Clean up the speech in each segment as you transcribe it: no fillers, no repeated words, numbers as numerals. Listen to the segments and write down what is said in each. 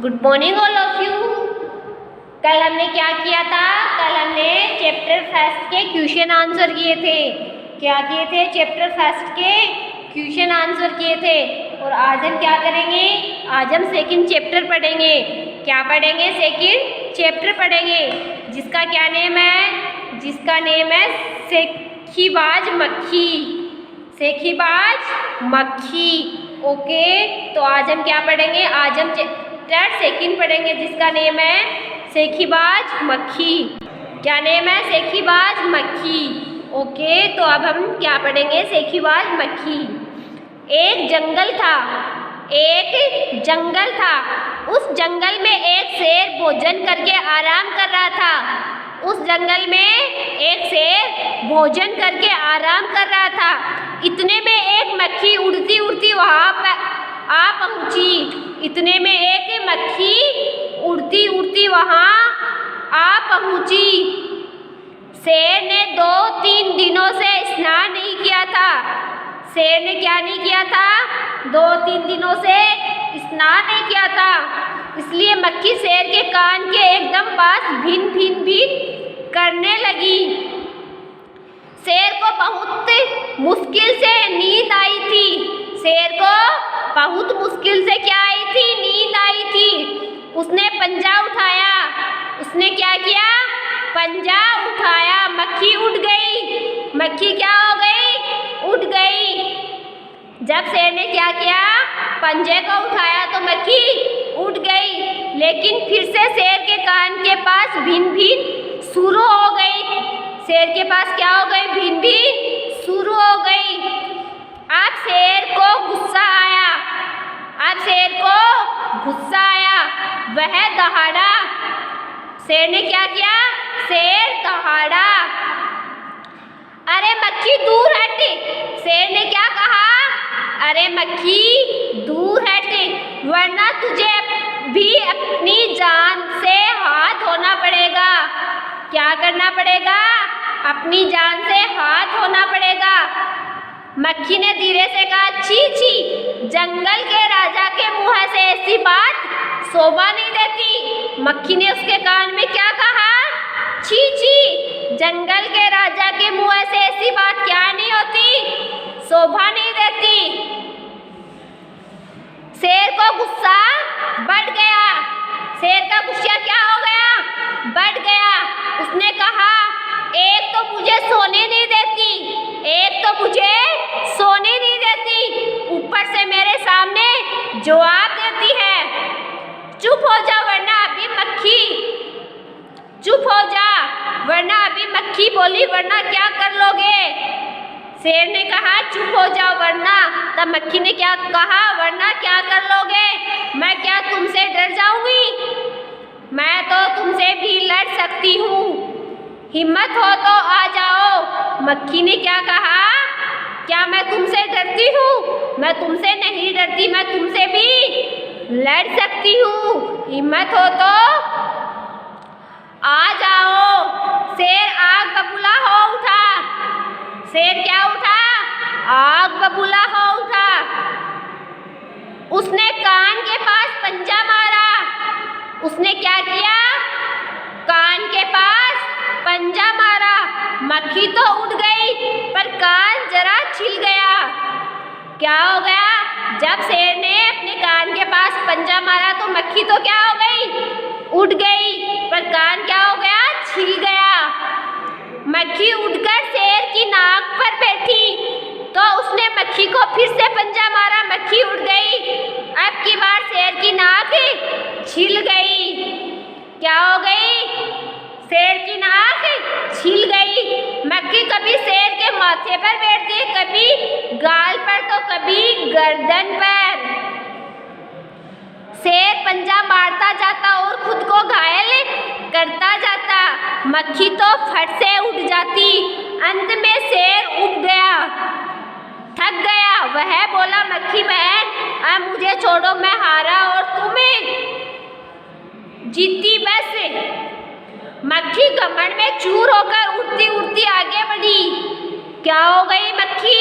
Good morning all of you. कल हमने क्या किया था? कल हमने चैप्टर फर्स्ट के क्वेश्चन आंसर किए थे। क्या किए थे? चैप्टर फर्स्ट के क्वेश्चन आंसर किए थे। और आज हम क्या करेंगे? आज हम सेकंड चैप्टर पढ़ेंगे। क्या पढ़ेंगे? सेकंड चैप्टर पढ़ेंगे, जिसका क्या नेम है? जिसका नेम है सेखीबाज मक्खी। सेखीबाज मक्खी। ओके, तो आज हम क्या पढ़ेंगे? आज हम चैप्टर सेकंड पढ़ेंगे, जिसका नेम है सेखीबाज मक्खी। क्या नेम है? सेखीबाज मक्खी। ओके, तो अब हम क्या पढ़ेंगे? सेखीबाज मक्खी। एक जंगल था, एक जंगल था। उस जंगल में एक शेर भोजन करके आराम कर रहा था। उस जंगल में एक शेर भोजन करके आराम कर रहा था। इतने में एक मक्खी उड़ती उड़ती वहाँ पर आ पहुँची। इतने में एक मक्खी उड़ती उड़ती वहाँ आ पहुँची। शेर ने 2-3 दिनों से स्नान नहीं किया था। शेर ने क्या नहीं किया था? 2-3 दिनों से स्नान नहीं किया था। इसलिए मक्खी शेर के कान के एकदम पास भिन भिन भिन करने लगी। शेर को बहुत मुश्किल से नींद आई थी। शेर को बहुत मुश्किल से क्या आई थी? नींद आई थी। उसने पंजा उठाया। उसने क्या किया? पंजा उठाया। मक्खी उठ गई। मक्खी क्या हो गई? उठ गई। जब शेर ने क्या किया? पंजे को उठाया तो मक्खी उठ गई। लेकिन फिर से शेर के कान के पास भिन भिन शुरू हो गई। शेर के पास क्या हो गई? भिन भिन शुरू हो गई। अब शेर को गुस्सा आया। अब शेर को गुस्सा आया। वह दहाड़ा। शेर ने क्या किया? शेर दहाड़ा। अरे मक्खी दूर हट। शेर ने क्या कहा? अरे मक्खी दूर हट, वरना तुझे भी अपनी जान से हाथ धोना पड़ेगा। क्या करना पड़ेगा? अपनी जान से हाथ धोना पड़ेगा। मक्खी ने धीरे से कहा, छी छी, जंगल के राजा के मुंह से ऐसी बात शोभा नहीं देती। मक्खी ने उसके कान में क्या कहा? छी छी, जंगल के राजा के मुंह से ऐसी बात क्या नहीं होती? शोभा नहीं देती। शेर को गुस्सा बढ़ गया। शेर का गुस्सा क्या हो गया? बढ़ गया। उसने कहा, एक तो मुझे सोने नहीं देती, एक तो मुझे सोने नहीं देती, ऊपर से मेरे सामने जवाब देती है। चुप हो जा वरना अभी मक्खी, चुप हो जा वरना अभी मक्खी बोली, वरना क्या कर लोगे? शेर ने कहा, चुप हो जाओ वरना। तब मक्खी ने क्या कहा? वरना क्या कर लोगे? मैं क्या तुमसे डर जाऊंगी? मैं तो तुमसे भी लड़ सकती हूँ। हिम्मत हो तो आ जाओ। मक्खी ने क्या कहा? क्या मैं तुमसे डरती हूँ? मैं तुमसे नहीं डरती, मैं तुमसे भी लड़ सकती हूँ। हिम्मत हो तो आ जाओ। शेर आग बबूला हो उठा। शेर क्या उठा? आग बबूला हो उठा। उसने कान के पास पंजा मारा। उसने क्या किया? कान के पास पंजा मारा। मक्खी तो उड़ गई, पर कान जरा छिल गया। क्या हो गया? जब शेर ने अपने कान के पास पंजा मारा तो मक्खी तो क्या हो गई? उड़ गई, पर कान क्या हो गया? छिल गया। मक्खी उड़कर शेर की नाक पर बैठी तो उसने मक्खी को फिर से पंजा मारा। मक्खी उड़ गई। अब की बार शेर की नाक छिल गई। क्या हो गई? शेर की नाक छिल गई। मक्खी कभी शेर के माथे पर बैठती है, कभी गाल पर तो कभी गर्दन पर। शेर पंजा मारता जाता और खुद को घायल करता जाता। मक्खी तो फट से उठ जाती। अंत में शेर उब गया, थक गया। वह बोला, मक्खी बहन, अब मुझे छोड़ो, मैं हारा और तुम्हें जीती बस। मक्खी घमंड में चूर होकर उड़ती उड़ती आगे बढ़ी। क्या हो गई मक्खी?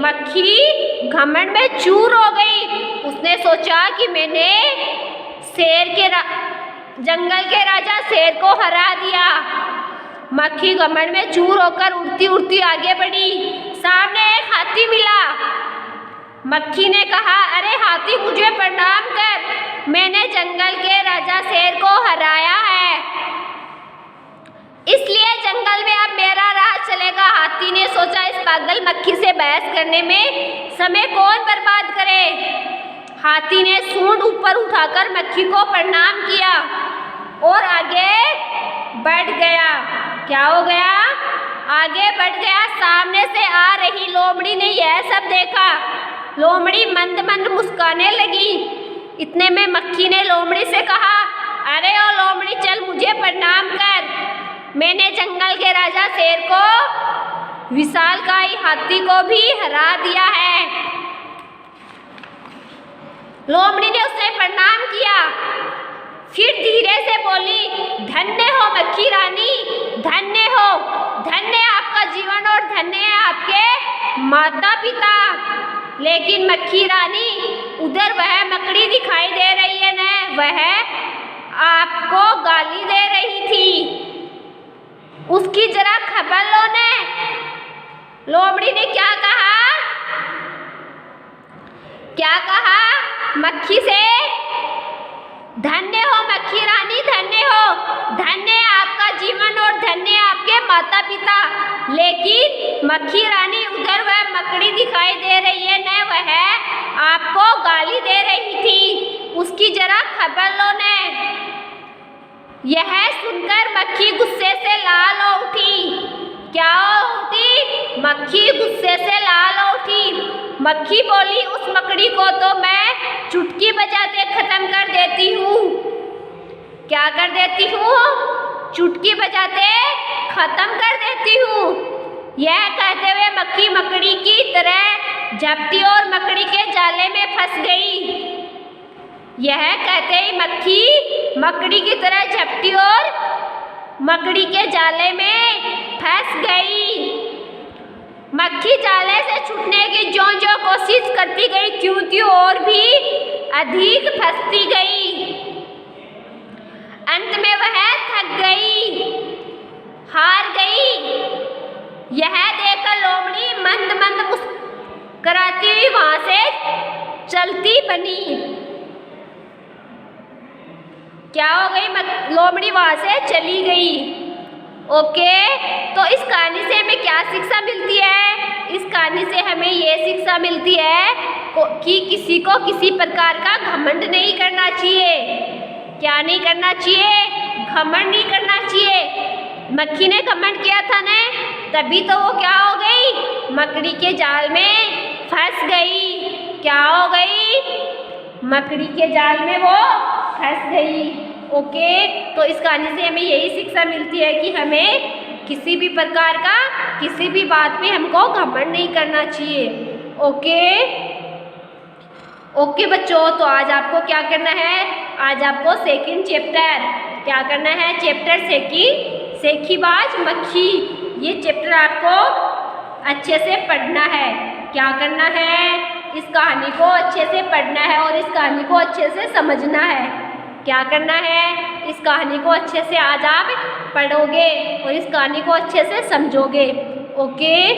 मक्खी घमंड में चूर हो गई। उसने सोचा कि मैंने जंगल के राजा शेर को हरा दिया। मक्खी घमंड में चूर होकर उड़ती उड़ती आगे बढ़ी। सामने एक हाथी मिला। मक्खी ने कहा, अरे हाथी, मुझे प्रणाम कर, मैंने जंगल के राजा शेर को हराया है, इसलिए जंगल में अब मेरा राज चलेगा। हाथी ने सोचा, इस पागल मक्खी से बहस करने में समय कौन बर्बाद करे। हाथी ने सूंड ऊपर उठाकर मक्खी को प्रणाम किया और आगे बढ़ गया। क्या हो गया? आगे बढ़ गया। सामने से आ रही लोमड़ी ने यह सब देखा। लोमड़ी मंद मंद मुस्काने लगी। इतने में मक्खी ने लोमड़ी से कहा, अरे ओ लोमड़ी, चल मुझे प्रणाम कर, मैंने जंगल के राजा शेर को, विशालकाय हाथी को भी हरा दिया है। लोमड़ी ने उसे प्रणाम किया, फिर धीरे से बोली, धन्य हो मक्खी रानी, धन्य हो, धन्य आपका जीवन और धन्य है आपके माता पिता। लेकिन मक्खी रानी, उधर वह मकड़ी दिखाई दे रही है ना, वह आपको गाली दे रही थी, उसकी जरा खबर लो ने। लोमड़ी ने क्या कहा? क्या कहा मक्खी से? धन्य हो मक्खी रानी, धन्य हो, धन्य है आपका जीवन और धन्य है आपके माता पिता। लेकिन मक्खी रानी, उधर वह मकड़ी दिखाई दे रही है न, वह आपको गाली दे रही थी, उसकी जरा खबर लो ने। यह सुनकर मक्खी गुस्से से लाल हो उठी। क्या हो उठी? मक्खी गुस्से से लाल हो उठी। मक्खी बोली, उस मकड़ी को तो मैं चुटकी बजाते खत्म कर देती हूँ। क्या कर देती हूँ? चुटकी बजाते खत्म कर देती हूँ। यह कहते हुए मक्खी मकड़ी की तरह झपटी और मकड़ी के जाले में फंस गई। यह कहते ही मक्खी मकड़ी की तरह झपटी और मकड़ी के जाले में फंस गई। मक्खी जाले से छूटने की जो कोशिश करती गई, त्यों और भी अधिक फंसती गई। अंत में वह थक गई, हार गई। यह देखकर लोमड़ी मंद मंद मुस्कुराती हुई वहां से चलती बनी। क्या हो गई? लोमड़ी वहां से चली गई। ओके, तो इस कहानी से हमें क्या शिक्षा मिलती है? इस कहानी से हमें ये शिक्षा मिलती है कि किसी को किसी प्रकार का घमंड नहीं करना चाहिए। क्या नहीं करना चाहिए? घमंड नहीं करना चाहिए। मक्खी ने घमंड किया था ना, तभी तो वो क्या हो गई? मकड़ी के जाल में फंस गई। क्या हो गई? मकड़ी के जाल में वो फंस गई। ओके, तो इस कहानी से हमें यही शिक्षा मिलती है कि हमें किसी भी प्रकार का, किसी भी बात पे हमको घमंड नहीं करना चाहिए। ओके बच्चों, तो आज आपको क्या करना है? आज आपको सेकंड चैप्टर क्या करना है? चैप्टर सेखीबाज मक्खी, ये चैप्टर आपको अच्छे से पढ़ना है। क्या करना है? इस कहानी को अच्छे से पढ़ना है और इस कहानी को अच्छे से समझना है। क्या करना है? इस कहानी को अच्छे से आज आप पढ़ोगे और इस कहानी को अच्छे से समझोगे। ओके,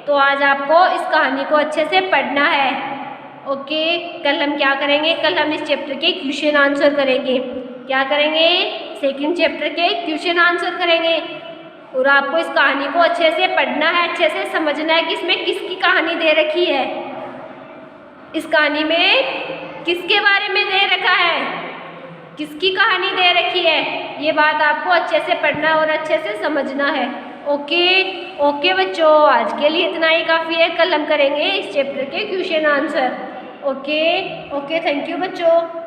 तो आज आपको इस कहानी को अच्छे से पढ़ना है। ओके, कल हम क्या करेंगे? कल हम इस चैप्टर के क्वेश्चन आंसर करेंगे। क्या करेंगे? सेकंड चैप्टर के क्वेश्चन आंसर करेंगे। और आपको इस कहानी को अच्छे से पढ़ना है, अच्छे से समझना है कि इसमें किसकी कहानी दे रखी है, इस कहानी में किसके बारे में दे रखा है, किसकी कहानी दे रखी है, ये बात आपको अच्छे से पढ़ना और अच्छे से समझना है। ओके बच्चों, आज के लिए इतना ही काफ़ी है। कल हम करेंगे इस चैप्टर के question answer. Okay, thank you बच्चों।